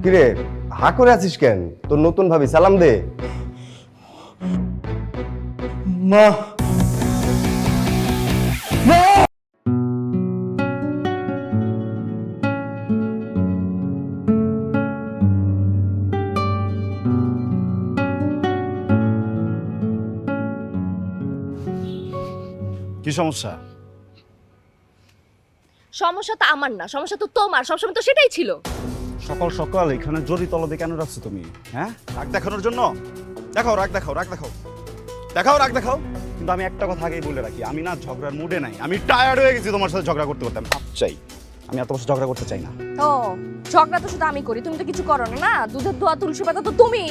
কিরে হা করে আছিস কেন? তোর নতুন ভাবি সালাম দে। মা কি সমস্যা? সমস্যা তো আমার না, সমস্যা তো তোমার। সবসময় তো সেটাই ছিল। সকাল সকাল এখানে জরি তলবে কেন রাখছো তুমি? হ্যাঁ, রাগ দেখানোর জন্য? দেখাও রাগ, দেখাও রাগ, দেখাও দেখাও রাগ, দেখাও। কিন্তু আমি একটা কথা আগেই বলে রাখি, আমি না ঝগড়ার মুডে নাই। আমি টায়ার্ড হয়ে গেছি তোমার সাথে ঝগড়া করতে করতে। আমি ভাব চাই, আমি এত বছর ঝগড়া করতে চাই না। ও ঝগড়া তো শুধু আমি করি, তুমি তো কিছু করো না। না, দুধের দোয়া তুলসী পাতা তো তুমি।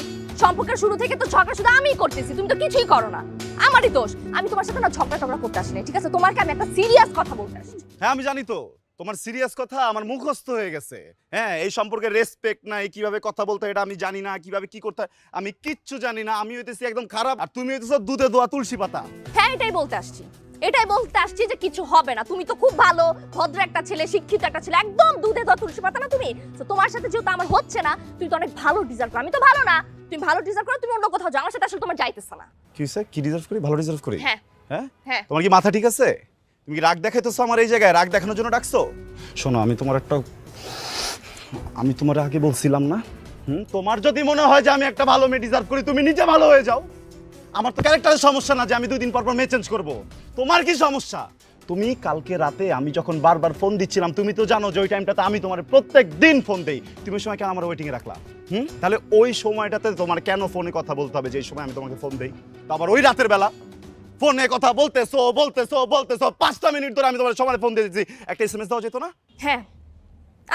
সম্পর্কের শুরু থেকে তো ঝগড়া শুধু আমিই করতেছি, তুমি তো কিছুই করো না। আমারই দোষ। আমি তোমার সাথে না ঝগড়া করতে আসিনি, ঠিক আছে? তোমাকে আমি একটা সিরিয়াস কথা বলতে আসছি। হ্যাঁ আমি জানি তো, তোমার সিরিয়াস কথা আমার মুখস্থ হয়ে গেছে। হ্যাঁ, এই সম্পর্কে রেসপেক্ট নাই, কিভাবে কথা বলতে হয় এটা আমি জানি না, কিভাবে কি করতে হয় আমি কিচ্ছু জানি না। আমি হইতেছি একদম খারাপ, আর তুমি হইতেছো দুধে দোয়া তুলসী পাতা। হ্যাঁ, এটাই বলতে আসছি। এটাই বলতে আসছি যে কিছু হবে না। তুমি তো খুব ভালো, ভদ্র একটা ছেলে, শিক্ষিত একটা ছেলে, একদম দুধে দোয়া তুলসী পাতা না তুমি। তো তোমার সাথে যেহেতু আমার হচ্ছে না, তুমি তো অনেক ভালো ডিজার্ভ করো। আমি তো ভালো না, তুমি ভালো ডিজার্ভ করো, তুমি অন্য কোথাও যাও। আমার সাথে আসলে তোমার যাইতেছে না। কি হইছে? কি ডিজার্ভ করি? ভালো ডিজার্ভ করি? হ্যাঁ হ্যাঁ হ্যাঁ। তোমার কি মাথা ঠিক আছে? তুমি কি রাগ দেখাইতেছো আমার এই জায়গায়? রাগ দেখানোর জন্য ডাকছো? শোনো, আমি তোমার আগে বলছিলাম না, তোমার যদি মনে হয় যে আমি একটা ভালো মেয়ে ডিজার্ভ করি, তুমি নিজে ভালো হয়ে যাও। আমার তো ক্যারেক্টারের সমস্যা না যে আমি 2 দিন পর পর মেয়ে চেঞ্জ করব। তোমার কি সমস্যা? তুমি কালকে রাতে আমি যখন বারবার ফোন দিচ্ছিলাম, তুমি তো জানো যে ওই টাইমটাতে আমি তোমার প্রত্যেক দিন ফোন দেই। তুমি ওই সময় কেন আমার ওয়েটিং এ রাখলা? তাহলে ওই সময়টাতে তোমার কেন ফোনে কথা বলতে হবে যে এই সময় আমি তোমাকে ফোন দেই? তো আবার ওই রাতের বেলা ফোনে কথা বলতেছো 5টা মিনিট ধরে আমি তোমার সময় ফোন দিয়ে দিচ্ছি, একটা এসএমএস দেওয়া যেত না? হ্যাঁ,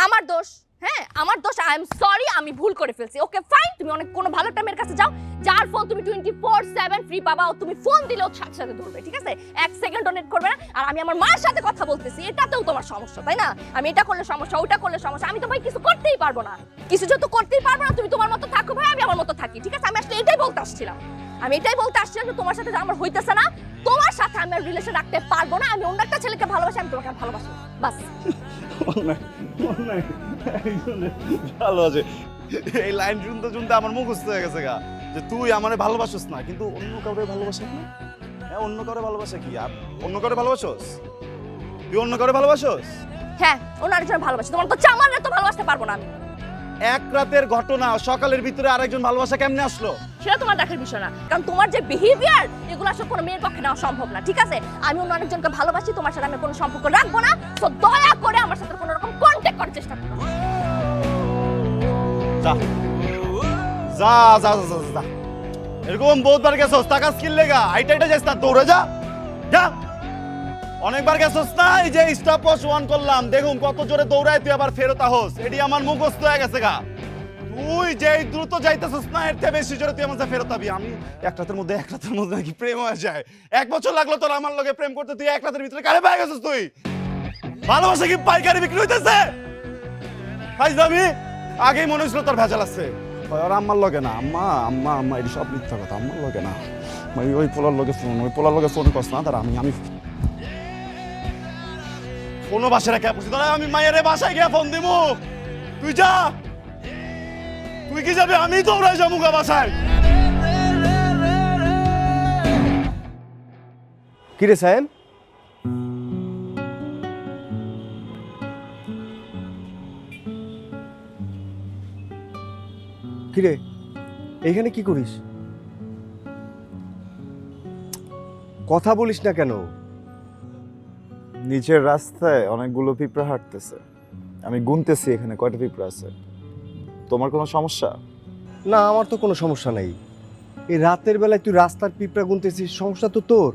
আমার দোষ। হ্যাঁ, আমার দোষ। আই এম সরি, আমি ভুল করে ফেলছি। ওকে ফাইন, তুমি অনেক কোনো ভালো একটা মেয়ের কাছে যাও, যার ফোন তুমি 24/7 ফ্রি পাবা। ও তুমি ফোন দিলেও সাথে সাথে ধরবে, ঠিক আছে? 1 সেকেন্ডও নেট করবে না। আর আমি আমার মার সাথে কথা বলতেছি, এটাতেও তোমার সমস্যা, তাই না? আমি এটা করলে সমস্যা, ওটা করলে সমস্যা। আমি তো ভাই কিছু করতেই পারবো না। কিছু যেহেতু করতেই পারবো না, তুমি তোমার মতো থাকো ভাই, আমি আমার মতো থাকি, ঠিক আছে? আমি আসলে এটাই বলতে আসছিলাম। আমি এটাই বলতে আসছিলাম যে তোমার সাথে আমার হইতেছে না, তোমার সাথে আমি রিলেশন রাখতে পারবো না। আমি অন্য একটা ছেলেকে ভালোবাসি, আমি তোমাকে ভালোবাসি, বাস। ভালো আছে, এই লাইন শুনতে শুনতে আমার মুখস্থ হয়ে গেছে গা, যে তুই আমারে ভালোবাসিস না কিন্তু অন্য কাউরে ভালোবাসিস না। হ্যাঁ, অন্য কাউরে ভালোবাসে কি? আর অন্য কাউরে ভালোবাসোস? তুই অন্য কাউরে ভালোবাসোস? হ্যাঁ, অন্য আরেকজন ভালোবাসি। তোমার তো চামার তো ভালোবাসতে পারবো না আমি। এক রাতের ঘটনা, সকালের ভিতরে আরেকজন ভালোবাসা কেমনে আসলো? সেটা তোমার দেখার বিষয় না, কারণ তোমার যে বিহেভিয়ার, এগুলো আসলে কোনো মেয়ের পক্ষে নেওয়া সম্ভব না, ঠিক আছে? আমি অন্য আরেকজনকে ভালোবাসি, তোমার সাথে আমি কোনো সম্পর্ক রাখবো না। তো দয়া করে আমার সাথে কোনো রকম কন্ট্যাক্ট করার চেষ্টা করো। যা যা যা যা যা, এরকম বহুতবার গেছোস, টাকা স্কিল লেগা আইটা যাস না, দৌড়ে যা যা। অনেকবার গেছোস না, এই যে স্টপ ওয়াচ 1 করলাম, দেখুন কত জোরে দৌড়ায় তুই আবার ফেরত আহস। এটি আমার মুখস্থ হয়ে গেছে গা। তুই যে দ্রুত যাইতেছিস না, এর থেকে বেশি জোরে তুই আমার সাথে ফেরত আবি। আমি এক রাতের মধ্যে নাকি প্রেম হয়ে যায়? 1 বছর লাগলো তোর আমার লগে প্রেম করতে, তুই 1 রাতের ভিতরে কারে পেয়ে গেছিস? তুই ভালোবাসা কি পাইকারি বিক্রি হইতেছে? ফাইজলামি আগেই মনে হয়েছিল তোর ভেজাল আছে। আর আম্মার লগে না, আম্মা আম্মা আম্মা এটি সব মিথ্যা কথা। আম্মার লগে না, ওই পোলার লগে ফোন করছ না, তার আমি ফোনও বাসায় রেখে বসে, তাহলে আমি মায়ের বাসায় গিয়ে ফোন দিব। তুই যা, তুই কি যাবে? আমি দৌড়াই যাবো গা বাসায়। কিরে সায়েম, কিরে এইখানে কি করিস? কথা বলিস না কেন? নিচের রাস্তায় অনেকগুলো পিঁপড়া হাঁটতেছে, আমি গুনতেছি এখানে কয়টা পিঁপড়া আছে। তোমার কোনো সমস্যা? না, আমার তো কোনো সমস্যা নাই। এই রাতের বেলায় তুই রাস্তার পিঁপড়া গুনতেছিস, সমস্যা তো তোর।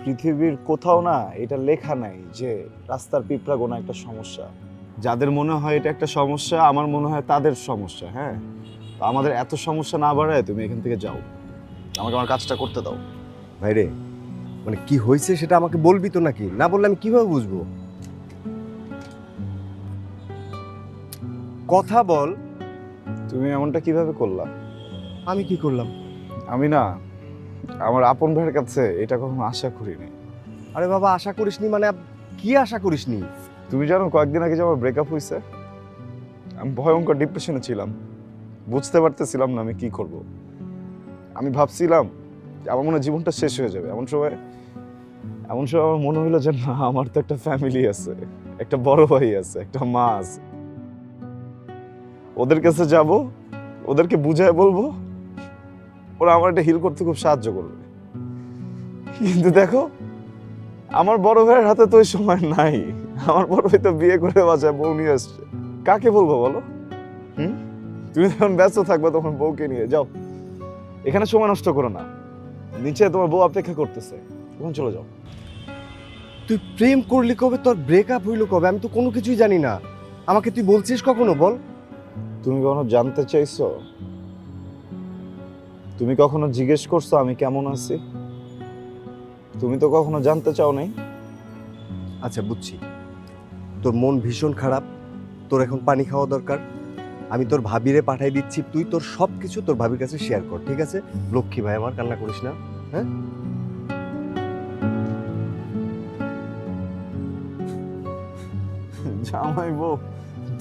পৃথিবীর কোথাও না এটা লেখা নাই যে রাস্তার পিঁপড়া গোনা একটা সমস্যা। যাদের মনে হয় এটা একটা সমস্যা, আমার মনে হয় তাদের সমস্যা। হ্যাঁ, তো আমাদের এত সমস্যা না বাড়ায় তুমি এখান থেকে যাও, আমাকে আমার কাজটা করতে দাও। ভাইরে, মানে কি হয়েছে সেটা আমাকে বলবি তো নাকি? না বললে আমি কিভাবে বুঝবো? কথা বল। তুমি এমনটা কিভাবে করলা? আমি কি করলাম? আমি না আমার আপন ভাইয়ের কাছে এটা কখনো আশা করিনি। আরে বাবা, আশা করিসনি মানে কি আশা করিসনি? তুমি জানো কয়েকদিন আগে যে আমার ব্রেকআপ হয়েছে? আমি ভয়ঙ্কর ডিপ্রেশনে ছিলাম, বুঝতে পারতেছিলাম না আমি কি করব। আমি ভাবছিলাম যে আমার মনে হয় জীবনটা শেষ হয়ে যাবে। এমন সময় আমার মনে হলো যে না, আমার তো একটা ফ্যামিলি আছে, একটা বড় ভাই আছে, একটা মা আছে। ওদের কাছে যাব, ওদেরকে বুঝায় বলবো, ওরা আমার এটা হিল করতে খুব সাহায্য করবে। কিন্তু দেখো, আমার বড় ভাইয়ের হাতে তো ওই সময় নাই। আমার বড় ভাই তো বিয়ে করে বাসায় বউ নিয়ে আসছে। কাকে বলবো বলো? তুমি যখন ব্যস্ত থাকবে তখন বউকে নিয়ে যাও, এখানে সময় নষ্ট করো না। নিচে তোমার বউ অপেক্ষা করতেছে, তখন চলে যাও। তুই প্রেম করলি কবে, তোর ব্রেকআপ হইলো কবে? আমি তো কোনো কিছুই জানি না। আমাকে তুই বলছিস কখনো বল? তুমি কখনো জানতে চাইছো? তুমি কখনো জিজ্ঞেস করছো আমি কেমন আছি? তুমি তো কখনো জানতে চাও নাই। আচ্ছা বুঝছি, তোর মন ভীষণ খারাপ, তোর এখন পানি খাওয়া দরকার। আমি তোর ভাবিরে পাঠাই দিচ্ছি, তুই তোর সব কিছু তোর ভাবির কাছে শেয়ার কর, ঠিক আছে? লক্ষ্মী ভাই আমার, কান্না করিস না, হ্যাঁ? জামাই বউ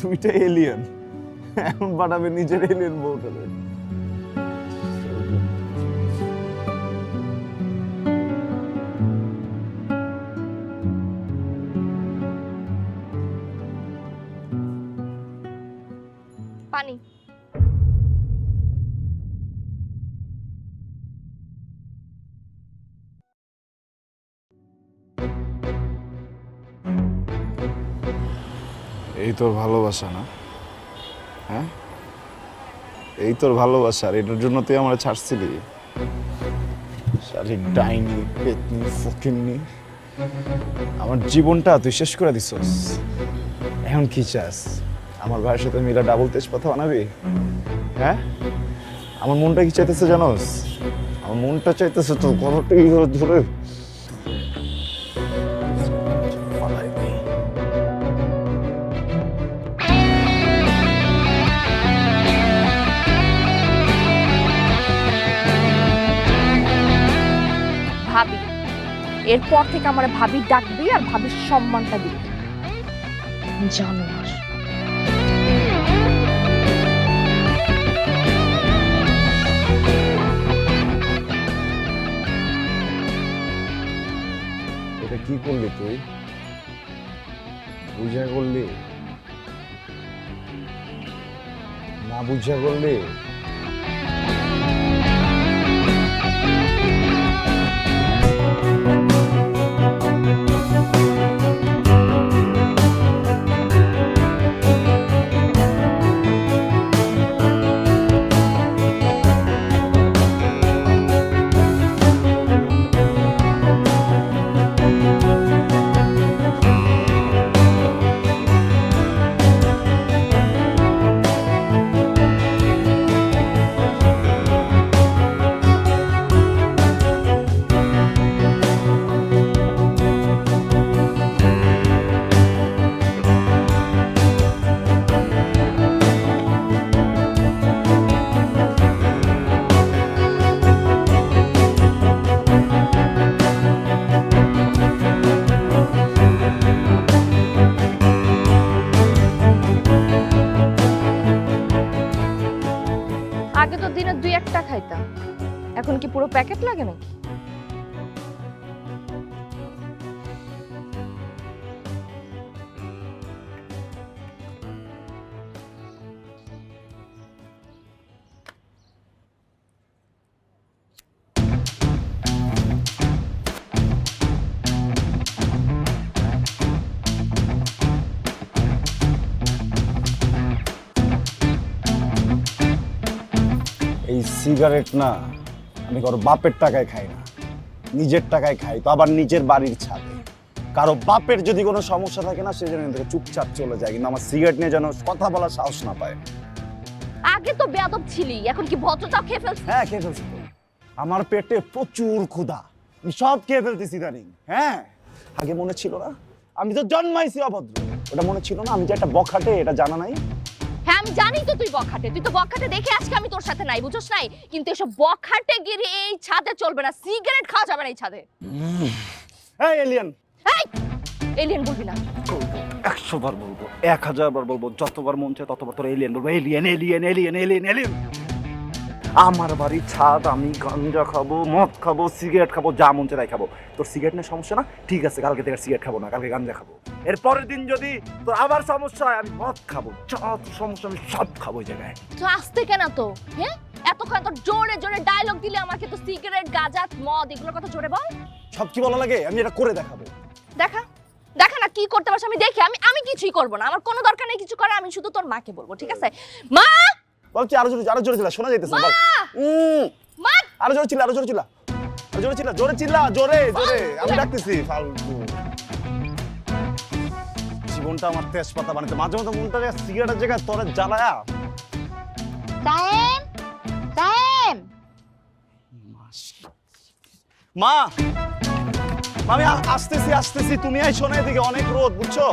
দুইটা এলিয়েন, এখন পাঠাবে নিজের এলিয়েন বউটারে। পানি। এই তোর ভালোবাসা না? হ্যাঁ, এই তোর ভালোবাসা, আর এটার জন্য তুই আমার ছাড়ছিলি? শালি ডাইনি, পেতনি, ফকিন্নি, আমার জীবনটা তুই শেষ করে দিছস। এখন কি চাস? আমার ভাইয়ের সাথে মিলা ডাবল তেজপাতা বানাবি? হ্যাঁ, আমার মনটা কি চাইতেছে জানোস? আমার মনটা চাইতেছে তোর গলাটা ধরে ফালাই দিই। ভাবি, এরপর থেকে আমার ভাবি ডাকবি আর ভাবির সম্মানটা দিবি। জানোয়ার। এটা কি করলি তুই? বুঝা করলি না বুঝা করলি? আগে তো দিনে 2-1টা খাইতাম, এখন কি পুরো প্যাকেট লাগে নাকি? এই সিগারেট না আমি কারো বাপের টাকায় খাই না, নিজের টাকায় খাই, তো আবার নিজের বাড়ির ছাদে। কারো বাপের যদি কোনো সমস্যা থাকে না, সে যেন এখান থেকে চুপচাপ চলে যায়, কিন্তু আমার সিগারেট নিয়ে যেন কথা বলার সাহস না পায়। আগে তো বেয়াদব ছিলি, এখন কি ভদ্রতাও খেয়ে ফেলছিস? হ্যাঁ, খেয়ে ফেলছি তো। আমার পেটে প্রচুর ক্ষুধা, আমি সব খেয়ে ফেলতেছি ইদানিং। হ্যাঁ, আগে মনে ছিল না? আমি তো জন্মাইছি অভদ্র, ওটা মনে ছিল না? আমি যে একটা বখাটে, এটা জানা নাই? হ্যাঁ আমি জানি তো তুই বখাটে, তুই তো বখাটে দেখে আজকে আমি তোর সাথে নাই, বুঝছস নাই? কিন্তু এসব বখাটে গিরি এই ছাদে চলবে না, সিগারেট খাওয়া যাবে না এই ছাদে। এই এলিয়ান, এই এলিয়েন বলবি না। 100 500 বার বলবো, 1000 বার বলবো, যতবার মন চায় ততবার তোর এলিয়েন বলবো, alien alien alien alien alien. আমার বাড়ি ছাদ, আমি গাঞ্জা খাবো, মদ খাবো, সিগারেট খাবো, যা মন চায় তাই খাবো। তোর সিগারেট নিয়ে সমস্যা না, ঠিক আছে, কালকে থেকে সিগারেট খাবো না, কালকে গাঞ্জা খাবো। এর পরের দিন যদি তোর আবার সমস্যা হয়, আমি মদ খাবো, যত সমস্যা আমি সব খাবো ওই জায়গায়। তো আসতে কেন তো, হ্যাঁ? এতক্ষণ তো জোরে জোরে ডায়লগ দিলে আমাকে, তো সিগারেট, গাঁজা, মদ এগুলোর কথা জোরে বল। সব কি বলা লাগে, আমি এটা করে দেখাবো। দেখা দেখা না কি করতে পারছ, আমি দেখি। আমি কিছুই করবো না, আমার কোনো দরকার নেই কিছু করার। আমি শুধু তোর মাকে বলবো, ঠিক আছে? মা, বলছি আরো জোরে চিল্লা, শোনা যাইতেছে বল। মা, আরো জোরে চিল্লা, আরো জোরে চিল্লা, আরো জোরে চিল্লা, জোরে চিল্লা, জোরে জোরে, আমি ডাকতেছি। ফালতু জীবনটা আমার তেজপাতা বানাতে, মাঝে মাঝে মনটা সিগারেটের জায়গায় তোরে জ্বালায়া। সায়েম, সায়েম, মা, আমি আসতেছি, তুমি আইসো না এদিকে, অনেক রোদ, বুঝছো?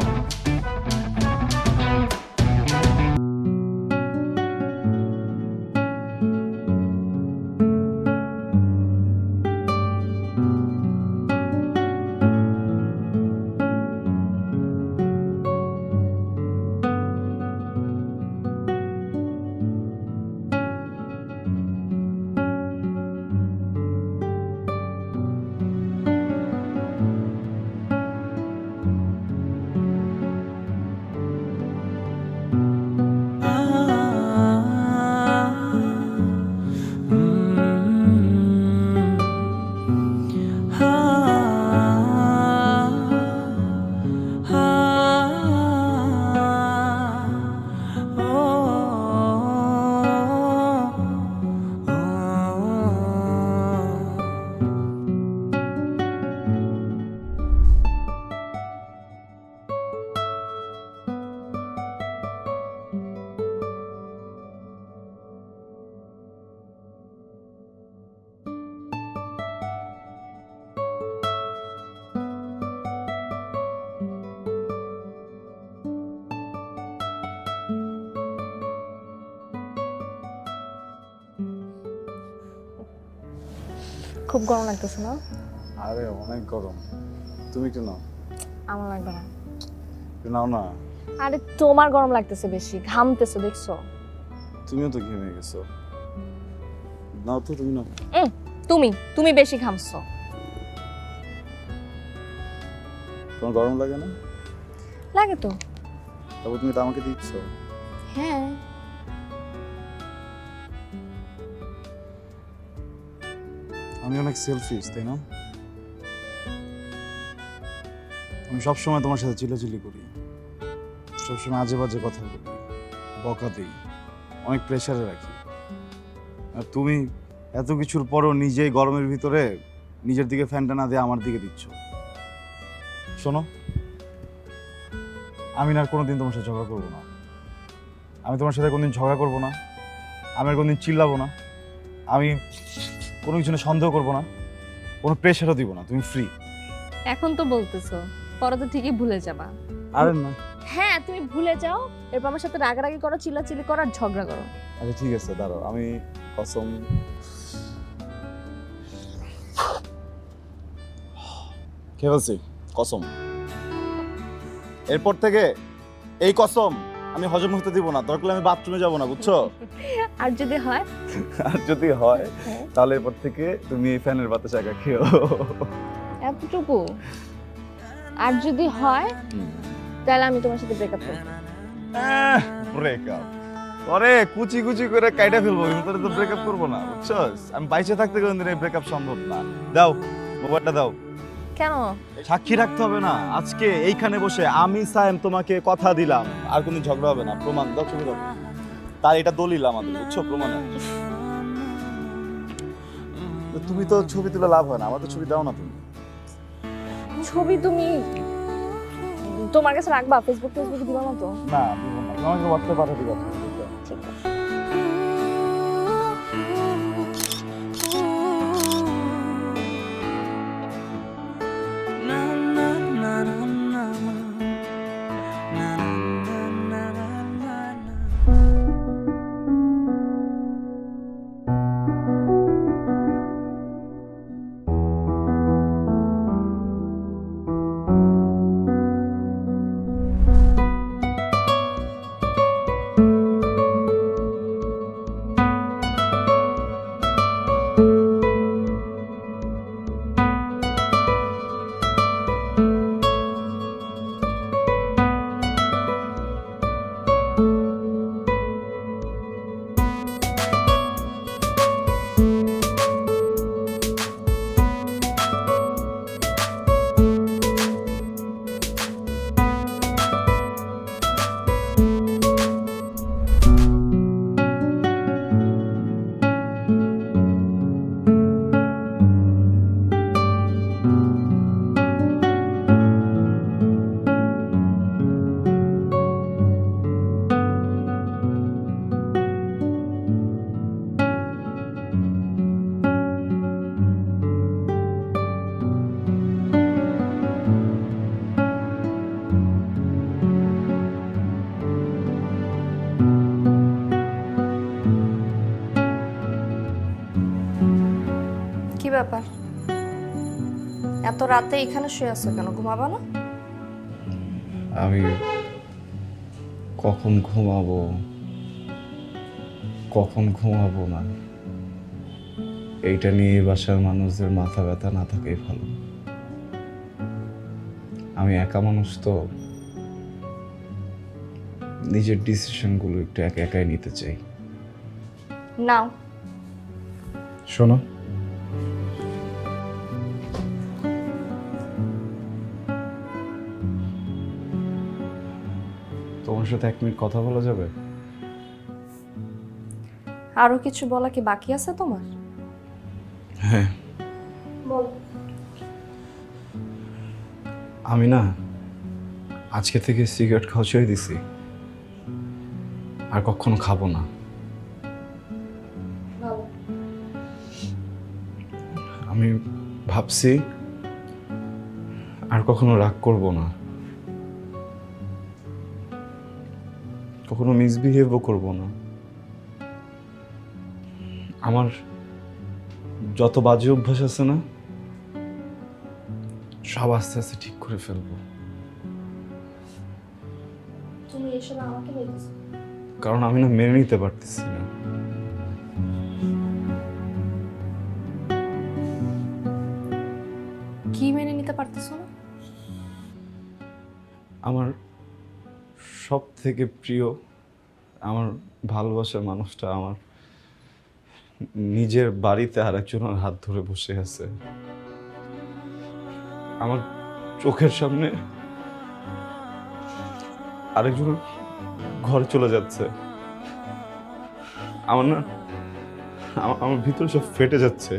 খুব গরম লাগতেছে না? আরে অনেক গরম, তুমি একটু নাও। আমার লাগবে না। একটু নাও না। আরে তোমার গরম লাগতেছে বেশি, ঘামতেছো দেখছো। তুমিও তো ঘেমে গেছো, নাও তো, তুমি নাও। তুমি বেশি ঘামছো। তোমার গরম লাগে না? লাগে তো। তারপর তুমি তো আমাকে দিচ্ছ। হ্যাঁ, আমি অনেক সেলফিশ, তাই না? আমি সবসময় তোমার সাথে চিল্লাচিল্লি করি, সবসময় আজে বাজে কথা বলি, বকা দিই, অনেক প্রেশারে রাখি। আর তুমি এত কিছুর পরও নিজেই গরমের ভিতরে নিজের দিকে ফ্যানটা না দিয়ে আমার দিকে দিচ্ছ। শোনো, আমি না আর কোনোদিন তোমার সাথে ঝগড়া করবো না। আমি তোমার সাথে কোনোদিন ঝগড়া করবো না, আমি আর কোনোদিন চিল্লাবো না, আমি কোনো কিছু নিয়ে সন্দেহ করবো না, কোনো প্রেশারও দিব না। তুমি ফ্রি। এখন তো বলতেছো, পরে তো ঠিকই ভুলে যাবা। আরে না, হ্যাঁ, তুমি ভুলে যাও, এরপর আমার সাথে রাগারাগি করো, চিল্লাচিল্লি করো আর ঝগড়া করো। আচ্ছা ঠিক আছে, দাঁড়াও, আমি কসম, খেয়ে বলছি, কসম, এরপর থেকে এই কসম আমি হজম হতে দিব না। দরকার হলে আমি বাথরুমে যাব না, বুঝছো? আর যদি হয়? আর যদি হয় তাহলে এরপর থেকে তুমি এই ফ্যানের বাতাস একা খেও। এতটুকু? আর যদি হয় তাহলে আমি তোমার সাথে ব্রেকআপ করব। ব্রেকআপ পরে কুচি কুচি করে কাইটা ফেলবো, কিন্তু তো ব্রেকআপ করবো না, বুঝছো? আমি বাইচে থাকতে কোনদিন এই ব্রেকআপ সম্ভব না। দাও মোবাইলটা দাও। কেন? সাক্ষী রাখতে হবে না? আজকে এইখানে বসে আমি সায়েম তোমাকে কথা দিলাম আর কোনো ঝগড়া হবে না। প্রমাণ দাও, ছবি দাও। তার এটা দলিল আমাদের, বুঝছো? প্রমাণ। তুমি তো ছবি তুলে লাভ হয় না, আমাদের ছবি দাও না তুমি। ছবি তুমি তোমার কাছে রাখবা? ফেসবুকে দিবা না তো? না দিব না, আমাকে হোয়াটসঅ্যাপ পাঠিয়ে দিবা। ঠিক আছে। ব্যাপার? এত রাতে এখানে শুয়ে আছো কেন? ঘুমাবা না? আমি কখন ঘুমাবো কখন ঘুমাবো না এইটা নিয়ে এই বাসার মানুষদের মাথা ব্যথা না থাকাই ভালো। আমি একা মানুষ তো, নিজের ডিসিশনগুলো একটু একা একাই নিতে চাই। নাও। শোনো, তোমার সাথে 1 মিনিট কথা বলা যাবে? আরো কিছু বলা কি বাকি আছে তোমার? হ্যাঁ, বল। আমি না আজকে থেকে সিগারেট খাওয়া ছেড়ে দিছি, আর কখনো খাবো না। আমি ভাবছি আর কখনো রাগ করব না, কখনো মিসবিহেভও করব না। আমার যত বাজে অভ্যাস আছে না, সব আস্তে আস্তে ঠিক করে ফেলবো। তুমি এসব আমাকে বলতেছো? কারণ আমি না মেনে নিতে পারতেছি না। কি মেনে নিতে পারতেছো না? আমার সব থেকে প্রিয়, আমার ভালোবাসার মানুষটা আমার নিজের বাড়িতে আরেকজনের হাত ধরে বসে আছে, আমার চোখের সামনে আরেকজনের ঘরে চলে যাচ্ছে। আমার না আমার ভিতরে সব ফেটে যাচ্ছে।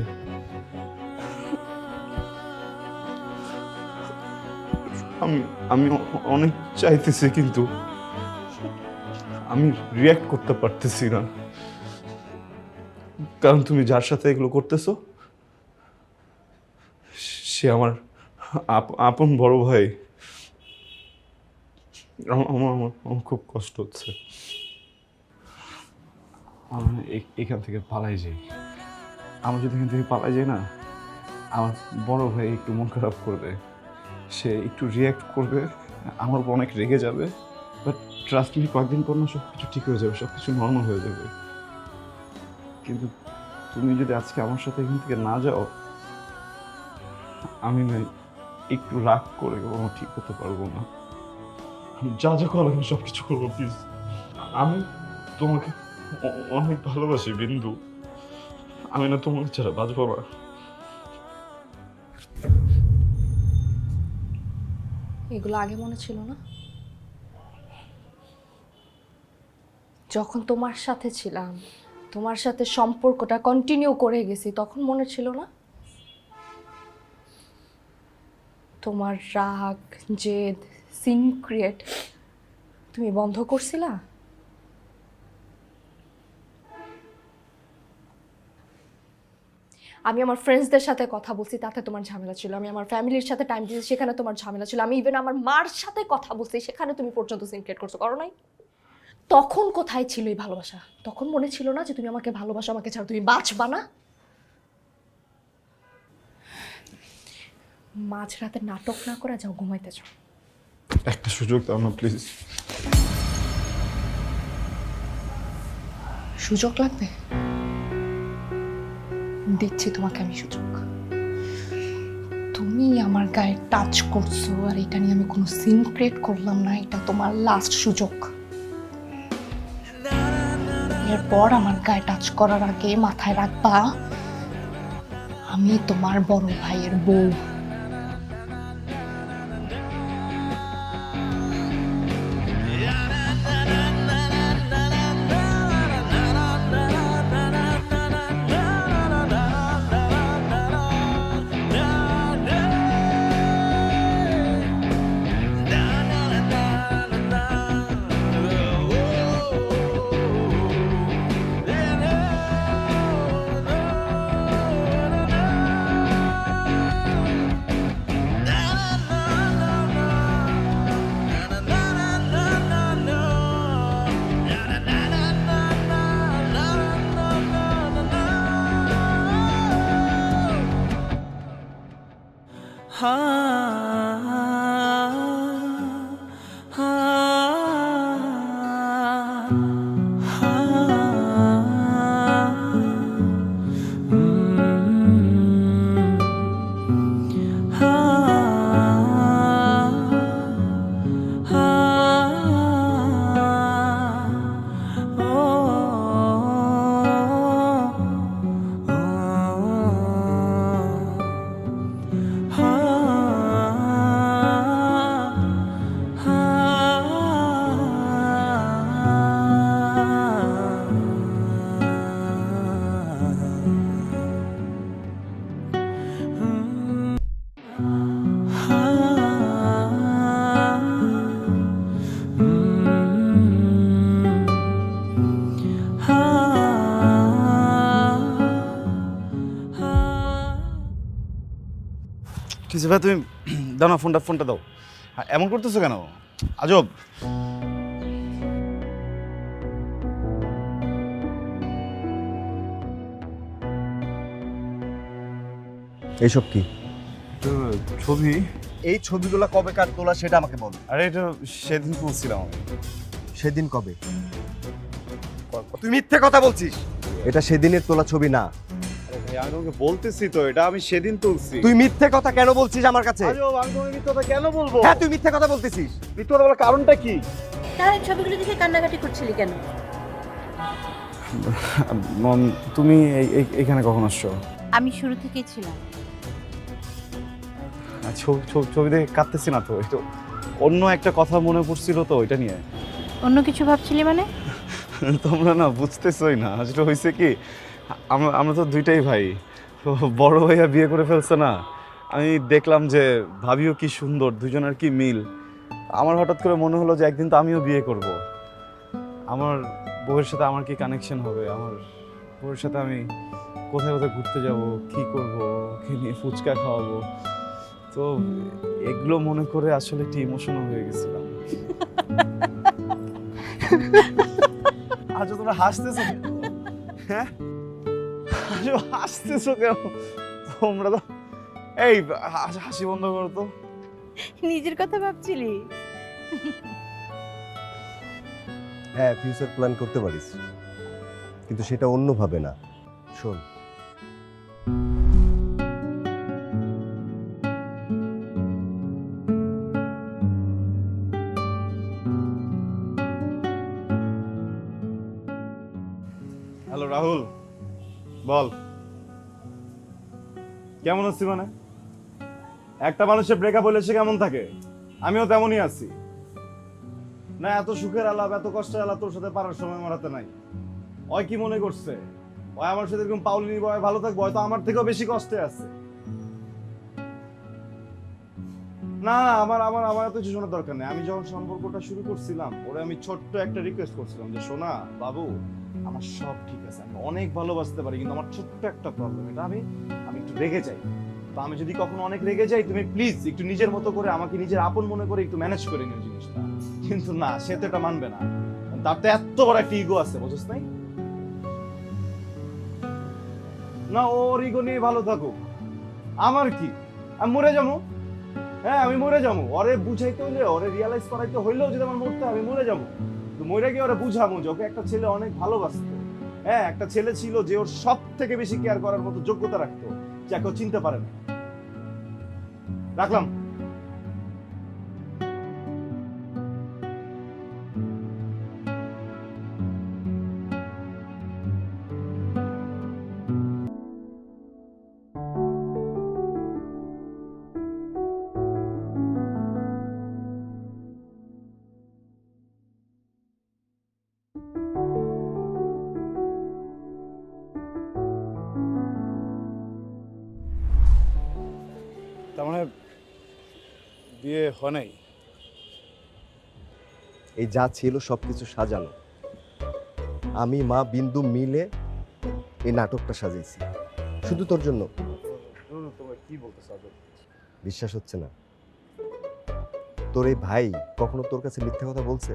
আমি আমি অনেক চাইতেছি, কিন্তু আমি রিয়্যাক্ট করতে পারতেছি না, কারণ তুমি যার সাথে এগুলো করতেছো সে আমার আপন বড় ভাই। আমার খুব কষ্ট হচ্ছে। আমি এখান থেকে পালাই যাই। আমি যদি এখান থেকে পালাই যাই না, আমার বড় ভাই একটু মন খারাপ করবে, সে একটু রিয়্যাক্ট করবে, আমার উপর অনেক রেগে যাবে। বাট ট্রাস্ট মি, কয়েকদিন পর না সব কিছু ঠিক হয়ে যাবে, সব কিছু নর্মাল হয়ে যাবে। কিন্তু তুমি যদি আজকে আমার সাথে এখান থেকে না যাও, আমি না একটু রাগ করে কখনো ঠিক করতে পারবো না। যা যা করো আমি সব কিছু করবো, প্লিজ। আমি তোমাকে অনেক ভালোবাসি বিন্দু, আমি না তোমাকে ছাড়া বাঁচবো না। এগুলো আগে মনে ছিল না? যখন তোমার সাথে ছিলাম, তোমার সাথে সম্পর্কটা কন্টিনিউ করে গেছি, তখন মনে ছিল না? তোমার রাগ, জেদ, সিন ক্রিয়েট তুমি বন্ধ করছিলা? আমি আমার ফ্রেন্ডসদের সাথে কথা বলছি, তাতে তোমার ঝামেলা ছিল। আমি আমার ফ্যামিলির সাথে টাইম দিয়েছি, সেখানে তোমার ঝামেলা ছিল। আমি ইভেন আমার মার সাথে কথা বলছি, সেখানে তুমি পর্যন্ত সিন ক্রিয়েট করছো, করো নাই? তখন কোথায় ছিল এই ভালোবাসা? তখন মনে ছিল না যে তুমি আমাকে ভালোবাসো, আমাকে ছাড়া তুমি বাঁচবা না? মাঝরাতে নাটক না করে যাও, ঘুমাইতে যাও। একটা সুযোগ দাও না প্লিজ। সুযোগ লাগবে? দিচ্ছি তোমাকে আমি সুযোগ। তুমি আমার গায়ে টাচ করছো, আর এটা নিয়ে আমি কোনো সিন ক্রিয়েট করলাম না, এটা তোমার লাস্ট সুযোগ। এরপর আমার গায়ে টাচ করার আগে মাথায় রাখবা, আমি তোমার বড় ভাইয়ের বউ। ঠিক আছে ভাই, তুমি দাও না, ফোনটা দাও। এমন করতেছো কেন? আজব। এইসব কি? ছবি। এই ছবিগুলো কবে কার তোলা সেটা আমাকে বল। আরে এটা সেদিন তুলছিলাম আমি। সেদিন কবে? তুই মিথ্যে কথা বলছিস। এটা সেদিনের তোলা ছবি না। আরে ভাই আমি তোমাকে বলতেছি তো এটা আমি সেদিন তুলছি। তুই মিথ্যে কথা কেন বলছিস আমার কাছে? আজব, আমি তোমাকে মিথ্যা কথা কেন বলবো? হ্যাঁ, তুই মিথ্যে কথা বলতেছিস। মিথ্যা কথা বলার কারণটা কি? তাহলে ছবিগুলো দেখে কান্নাকাটি করছিলি কেন? মম, তুমি এখানে কখন আসছো? আমি শুরু থেকেই ছিলাম। ছবি দেখে কাঁদতেছি না তো, একটু অন্য একটা কথা মনে পড়ছিল তো ওইটা নিয়ে। অন্য কিছু ভাবছিলি মানে? তোমরা না বুঝতেছই না, আসলে হয়েছে কি আমরা তো দুইটাই ভাই, তো বড় ভাইয়া বিয়ে করে ফেলছে না। আমি দেখলাম যে ভাবিও কি সুন্দর, দুজনের কি মিল। আমার হঠাৎ করে মনে হলো যে একদিন তো আমিও বিয়ে করব। আমার বউয়ের সাথে আমার কি কানেকশন হবে, আমার বউয়ের সাথে আমি কোথায় কোথায় ঘুরতে যাব, কি করব, ওকে নিয়ে ফুচকা খাওয়াবো। তো এগুলো মনে করে আসলে একটু ইমোশনাল হয়ে গেছিলাম। আচ্ছা তোমরা হাসতেছো কেন? হ্যাঁ আচ্ছা হাসতেছো কেন তোমরা? তো এই হাসি বন্ধ করো তো। নিজের কথা ভাবছিলি? হ্যাঁ, ফিউচার প্ল্যান করতে পারিস, কিন্তু সেটা অন্যভাবে না। শোন, হ্যালো রাহুল, বল কেমন আছি? মানে একটা মানুষের ব্রেকআপ হলে সে কেমন থাকে, আমিও তেমনই আছি। না এত সুখের আলাপ, এত কষ্টের আলাপ তোর সাথে পারার সময় আমার হাতে নাই। ওই কি মনে করছে ওই আমার সাথে এরকম পাউলি নিব, ভালো থাকবো, হয়তো আমার থেকেও বেশি কষ্টে আছে। না না আমার আমার আমার এত কিছু শোনার দরকার নেই। আমি যখন সম্পর্কটা শুরু করছিলাম ওরে আমি ছোট্ট একটা রিকোয়েস্ট করছিলাম যে শোনা বাবু, আমার সব ঠিক আছে, আমি অনেক ভালোবাসতে পারি, কিন্তু আমার ছোট্ট একটা প্রবলেম, এটা আমি একটু রেগে যাই। তো আমি যদি কখনো অনেক রেগে যাই, তুমি প্লিজ একটু নিজের মতো করে আমাকে নিজের আপন মনে করে একটু ম্যানেজ করে নিও জিনিসটা। কিন্তু না, সে তো এটা মানবে না, তার তো এত বড় একটা ইগো আছে, বুঝছ নাই? না ওর ইগো নিয়ে ভালো থাকুক, আমার কি, আমি মরে যাবো। হ্যাঁ আমি মরে যাবো, ওরে বুঝাইতে হইলে, ওরে রিয়ালাইজ করাইতে হইলেও যদি আমার মরতে হয়, আমি মরে যাবো। তো মরে গিয়ে ওরা বুঝাবো যে ওকে একটা ছেলে অনেক ভালোবাসতো। হ্যাঁ একটা ছেলে ছিল যে ওর সব থেকে বেশি কেয়ার করার মতো যোগ্যতা রাখতো, যাকে ও চিনতে পারে না। রাখলাম। তার মানে বিয়ে হয় নাই? এই যা ছিল সবকিছু সাজানো, আমি মা বিন্দু মিলে এই নাটকটা সাজিয়েছি শুধু তোর জন্য। তোমরা কি বলতেছো? বিশ্বাস হচ্ছে না? তোর এই ভাই কখনো তোর কাছে মিথ্যা কথা বলছে?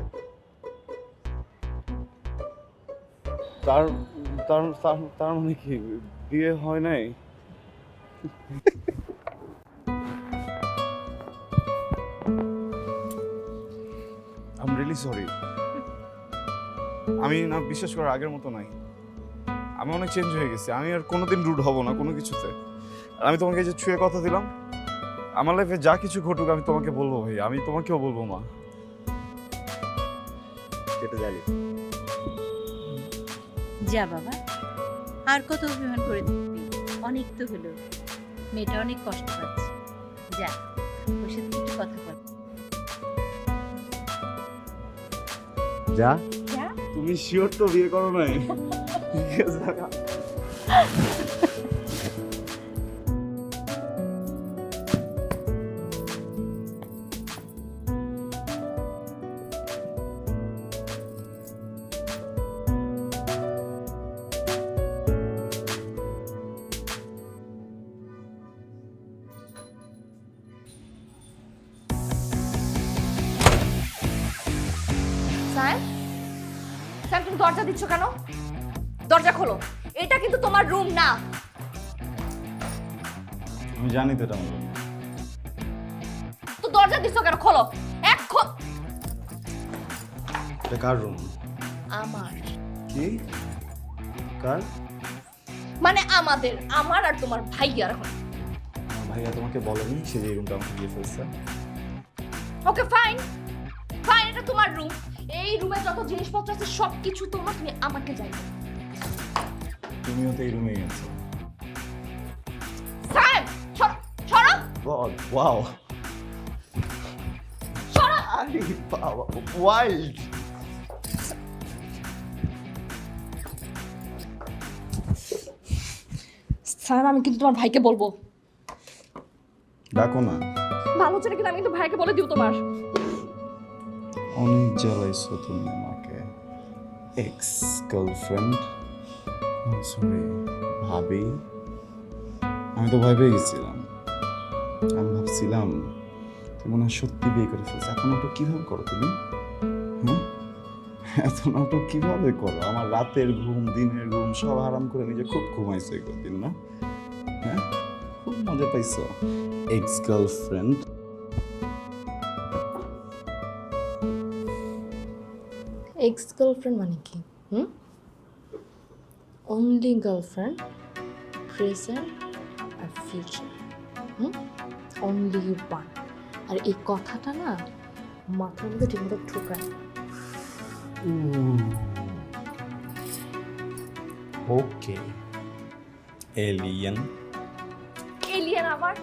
তার তার তার মানে কি বিয়ে হয় নাই? Really sorry. আমি না বিশ্বাস করার আগের মতো নাই, আমি অনেক চেঞ্জ হয়ে গেছি। আমি আর কোনোদিন রুড হব না কোনো কিছুতে। আর আমি তোমাকে যে ছুঁয়ে কথা দিলাম, আমার লাইফে যা কিছু ঘটুক আমি তোমাকে বলবো ভাই, আমি তোমাকেও বলবো মা। সেটা জানি। যা বাবা, আর কত অভিমান করে থাকবি? অনেক তো হলো, মেয়েটা অনেক কষ্ট পাচ্ছে। যা, ওর সাথে একটু কথা বল। যা। তুমি শিওর তো বিয়ে করো নাই? স্যার, স্যার তুমি দরজা দিচ্ছ কেন? দরজা খোলো, এটা কিন্তু তোমার রুম না। আমি জানি তো এটা আমার room। তো দরজা দিচ্ছ কেন? খোলো এখন। এটা কার রুম? আমার কি কার? মানে আমাদের, আমার আর তোমার ভাইয়ার। এখন ভাইয়া তোমাকে বলেনি সে যে রুমটা আমাকে দিয়ে ফেলছে? ওকে ফাইন, ফাইন, এটা তোমার রুম। এই রুমে যত জিনিসপত্র আছে সবকিছু তোমার, তুমি আমাকে যাই। তুমিও তো এই রুমেই আছো। স্যার সরো, গড ওয়াও, সরো। আরে বাবা ওয়াইল্ড। স্যার আমি কিন্তু তোমার ভাইকে বলবো। ডাকো না। ভালো হচ্ছে না কিন্তু আমি কিন্তু ভাইকে বলে দিও তোমার। অনেক জ্বালাইছো তুমি আমাকে। এক্স গার্লফ্রেন্ড, সরি ভাবি। আমি তো ভয় পেয়ে গেছিলাম। আমি ভাবছিলাম তুমি মনে হয় সত্যি বিয়ে করে ফেলছো। এত নাটক কিভাবে করো তুমি? হ্যাঁ, এত নাটক কিভাবে করো? আমার রাতের ঘুম দিনের ঘুম সব হারাম করে নিজে খুব ঘুমাইছো এই কদিন না? হ্যাঁ, খুব মজা পাইছো। Ex girlfriend. এক্স গার্লফ্রেন্ড মানে কি? অনলি গার্লফ্রেন্ড, প্রেজেন্ট আর ফিউচার। Only one. আর এই কথাটা না মাথার মধ্যে ঠিকমতো ঢোকায়। ওকে এলিয়েন। এলিয়েন আবার?